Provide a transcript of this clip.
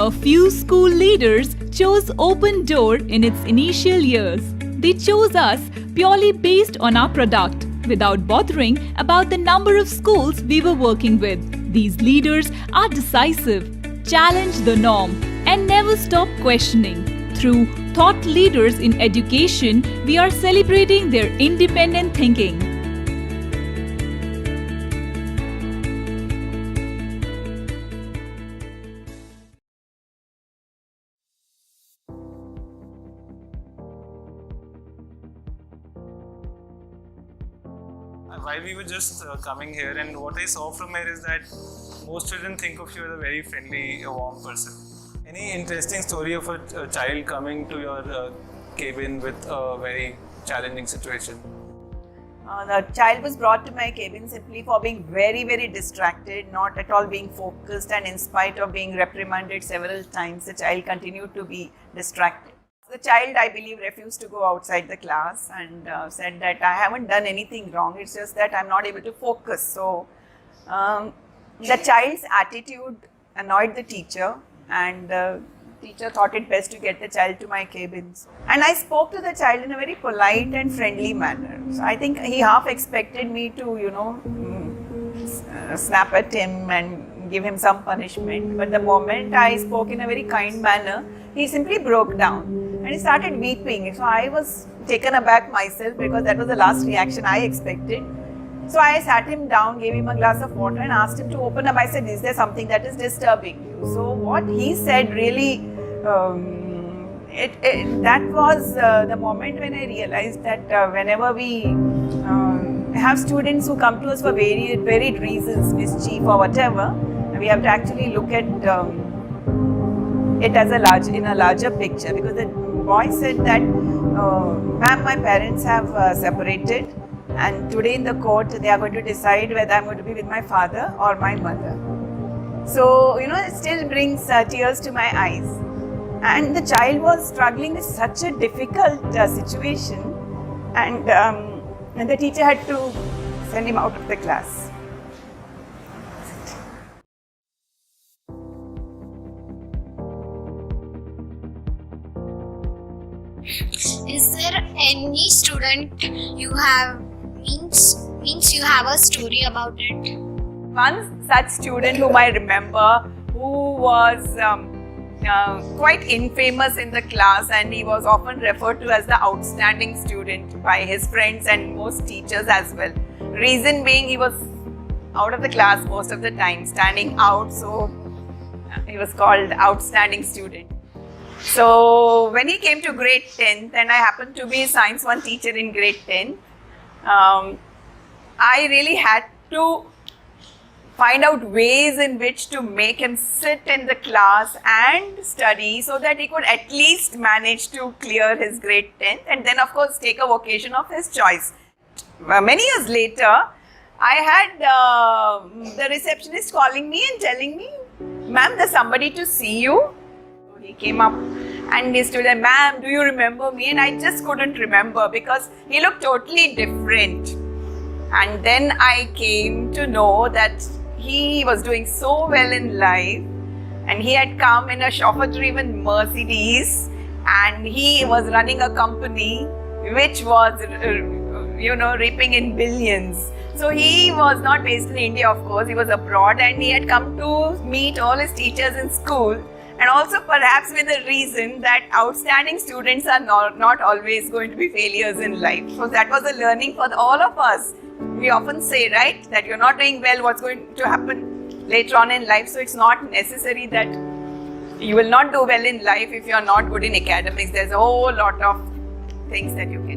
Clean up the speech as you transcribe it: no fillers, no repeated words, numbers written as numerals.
A few school leaders chose Open Door in its initial years. They chose us purely based on our product, without bothering about the number of schools we were working with. These leaders are decisive, challenge the norm, and never stop questioning. Through thought leaders in education, we are celebrating their independent thinking. While we were just coming here, and what I saw from here is that most children think of you as a very friendly, warm person. Any interesting story of a child coming to your cabin with a very challenging situation? The child was brought to my cabin simply for being very, very distracted, not at all being focused, and in spite of being reprimanded several times, the child continued to be distracted. The child, I believe, refused to go outside the class and said that I haven't done anything wrong, it's just that I'm not able to focus. So, the child's attitude annoyed the teacher, and the teacher thought it best to get the child to my cabins. And I spoke to the child in a very polite and friendly manner. So I think he half expected me to, snap at him and give him some punishment. But the moment I spoke in a very kind manner, he simply broke down and he started weeping. So I was taken aback myself because that was the last reaction I expected. So I sat him down, gave him a glass of water and asked him to open up. I said, is there something that is disturbing you? So what he said really, that was the moment when I realized that whenever we have students who come to us for varied reasons, mischief or whatever, we have to actually look at it as in a larger picture, because the boy said that, ma'am, my parents have separated, and today in the court they are going to decide whether I'm going to be with my father or my mother. So, it still brings tears to my eyes. And the child was struggling with such a difficult situation, and the teacher had to send him out of the class. Is there any student you have means you have a story about it? One such student whom I remember, who was quite infamous in the class, and he was often referred to as the outstanding student by his friends and most teachers as well. Reason being, he was out of the class most of the time, standing out, so he was called outstanding student. So when he came to grade 10th, and I happened to be a Science 1 teacher in grade 10, I really had to find out ways in which to make him sit in the class and study so that he could at least manage to clear his grade 10th, and then of course take a vocation of his choice. Many years later, I had the receptionist calling me and telling me, ma'am, there's somebody to see you. He came up and he stood there, ma'am, do you remember me? And I just couldn't remember because he looked totally different. And then I came to know that he was doing so well in life, and he had come in a chauffeur-driven Mercedes, and he was running a company which was, reaping in billions. So he was not based in India, of course, he was abroad, and he had come to meet all his teachers in school, and also perhaps with the reason that outstanding students are not always going to be failures in life. So that was a learning for all of us. We often say, right, that you're not doing well, what's going to happen later on in life. So it's not necessary that you will not do well in life if you're not good in academics. There's a whole lot of things that you can